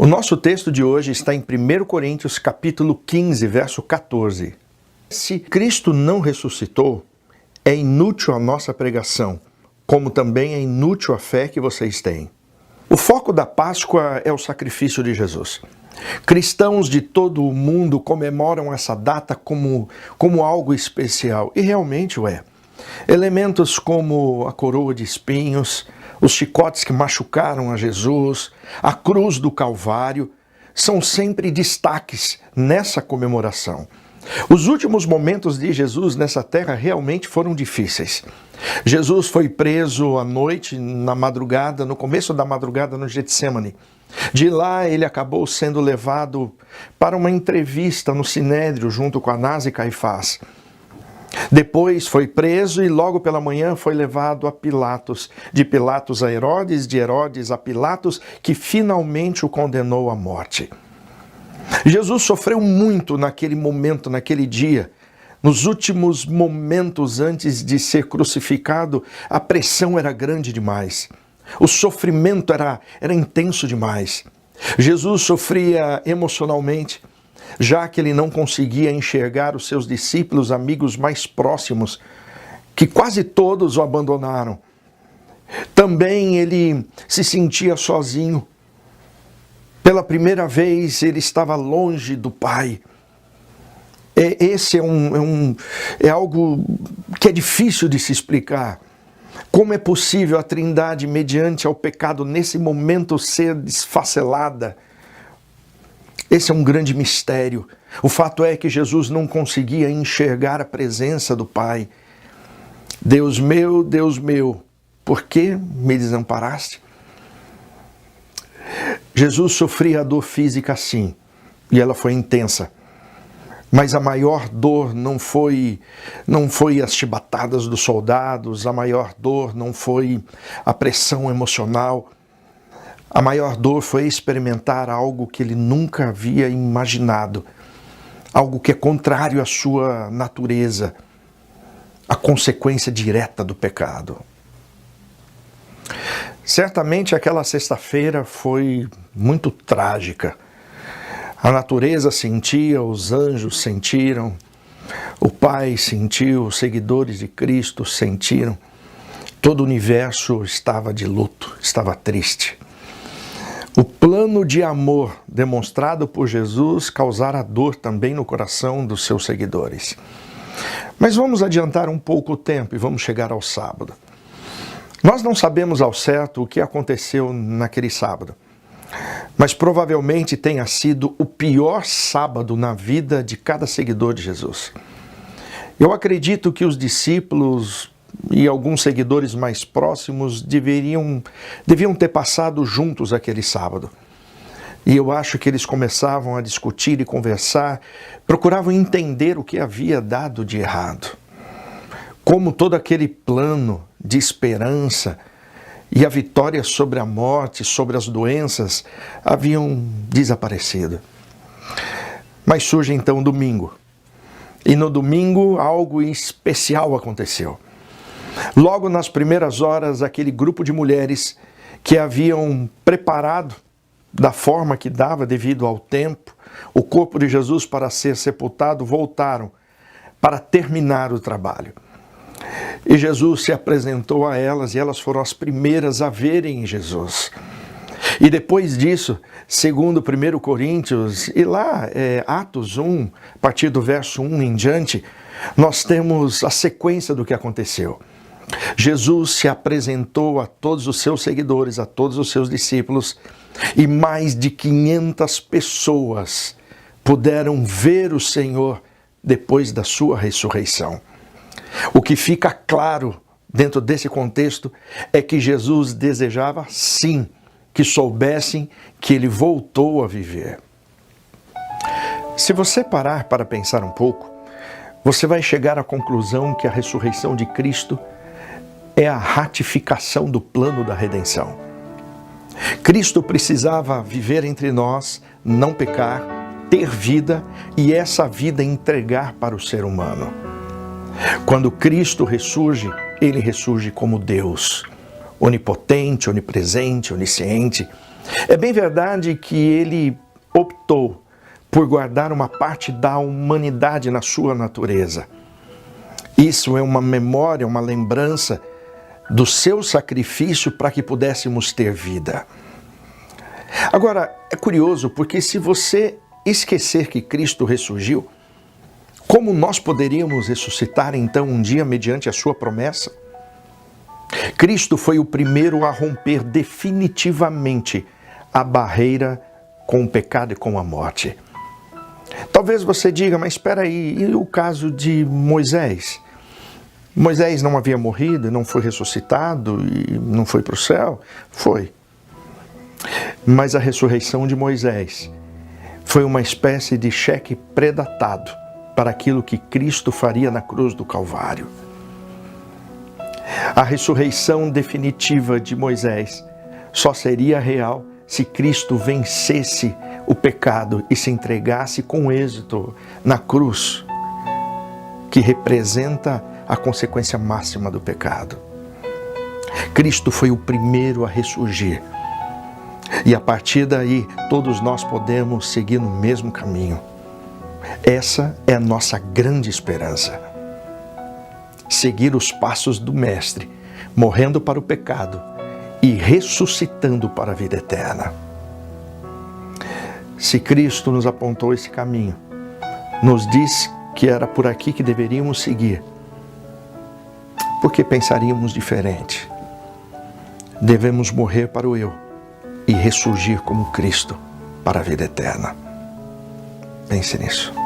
O nosso texto de hoje está em 1 Coríntios capítulo 15, verso 14. Se Cristo não ressuscitou, é inútil a nossa pregação, como também é inútil a fé que vocês têm. O foco da Páscoa é o sacrifício de Jesus. Cristãos de todo o mundo comemoram essa data como algo especial, e realmente o é. Elementos como a coroa de espinhos, os chicotes que machucaram a Jesus, a cruz do Calvário, são sempre destaques nessa comemoração. Os últimos momentos de Jesus nessa terra realmente foram difíceis. Jesus foi preso à noite, na madrugada, no começo da madrugada no Getsemane. De lá ele acabou sendo levado para uma entrevista no Sinédrio junto com Anás e Caifás. Depois foi preso e logo pela manhã foi levado a Pilatos, de Pilatos a Herodes, de Herodes a Pilatos, que finalmente o condenou à morte. Jesus sofreu muito naquele momento, naquele dia. Nos últimos momentos antes de ser crucificado, a pressão era grande demais. O sofrimento era intenso demais. Jesus sofria emocionalmente, já que ele não conseguia enxergar os seus discípulos, amigos mais próximos, que quase todos o abandonaram. Também ele se sentia sozinho. Pela primeira vez ele estava longe do Pai. Esse é algo que é difícil de se explicar. Como é possível a Trindade, mediante ao pecado, nesse momento ser desfacelada? Esse é um grande mistério. O fato é que Jesus não conseguia enxergar a presença do Pai. Deus meu, por que me desamparaste? Jesus sofria a dor física sim, e ela foi intensa. Mas a maior dor não foi as chibatadas dos soldados, a maior dor não foi a pressão emocional. A maior dor foi experimentar algo que ele nunca havia imaginado, algo que é contrário à sua natureza, a consequência direta do pecado. Certamente aquela sexta-feira foi muito trágica. A natureza sentia, os anjos sentiram, o Pai sentiu, os seguidores de Cristo sentiram. Todo o universo estava de luto, estava triste. O plano de amor demonstrado por Jesus causara dor também no coração dos seus seguidores. Mas vamos adiantar um pouco o tempo e vamos chegar ao sábado. Nós não sabemos ao certo o que aconteceu naquele sábado, mas provavelmente tenha sido o pior sábado na vida de cada seguidor de Jesus. Eu acredito que os discípulos e alguns seguidores mais próximos deviam ter passado juntos aquele sábado. E eu acho que eles começavam a discutir e conversar, procuravam entender o que havia dado de errado. Como todo aquele plano de esperança e a vitória sobre a morte, sobre as doenças, haviam desaparecido. Mas surge então o domingo. E no domingo algo especial aconteceu. Logo nas primeiras horas, aquele grupo de mulheres que haviam preparado da forma que dava devido ao tempo o corpo de Jesus para ser sepultado, voltaram para terminar o trabalho. E Jesus se apresentou a elas e elas foram as primeiras a verem Jesus. E depois disso, segundo 1 Coríntios, e lá Atos 1, a partir do verso 1 em diante, nós temos a sequência do que aconteceu. Jesus se apresentou a todos os seus seguidores, a todos os seus discípulos, e mais de 500 pessoas puderam ver o Senhor depois da sua ressurreição. O que fica claro dentro desse contexto é que Jesus desejava, sim, que soubessem que ele voltou a viver. Se você parar para pensar um pouco, você vai chegar à conclusão que a ressurreição de Cristo é a ratificação do plano da redenção. Cristo precisava viver entre nós, não pecar, ter vida e essa vida entregar para o ser humano. Quando Cristo ressurge, ele ressurge como Deus, onipotente, onipresente, onisciente, É bem verdade que ele optou por guardar uma parte da humanidade na sua natureza. Isso é uma memória, uma lembrança do seu sacrifício para que pudéssemos ter vida. Agora, é curioso porque se você esquecer que Cristo ressurgiu, como nós poderíamos ressuscitar então um dia mediante a sua promessa? Cristo foi o primeiro a romper definitivamente a barreira com o pecado e com a morte. Talvez você diga, mas espera aí, e o caso de Moisés? Moisés não havia morrido, não foi ressuscitado e não foi para o céu? Foi. Mas a ressurreição de Moisés foi uma espécie de cheque predatado para aquilo que Cristo faria na cruz do Calvário. A ressurreição definitiva de Moisés só seria real se Cristo vencesse o pecado e se entregasse com êxito na cruz, que representa a consequência máxima do pecado. Cristo foi o primeiro a ressurgir. E a partir daí, todos nós podemos seguir no mesmo caminho. Essa é a nossa grande esperança. Seguir os passos do Mestre, morrendo para o pecado e ressuscitando para a vida eterna. Se Cristo nos apontou esse caminho, nos diz que era por aqui que deveríamos seguir, por que pensaríamos diferente? Devemos morrer para o eu e ressurgir como Cristo para a vida eterna. Pense nisso.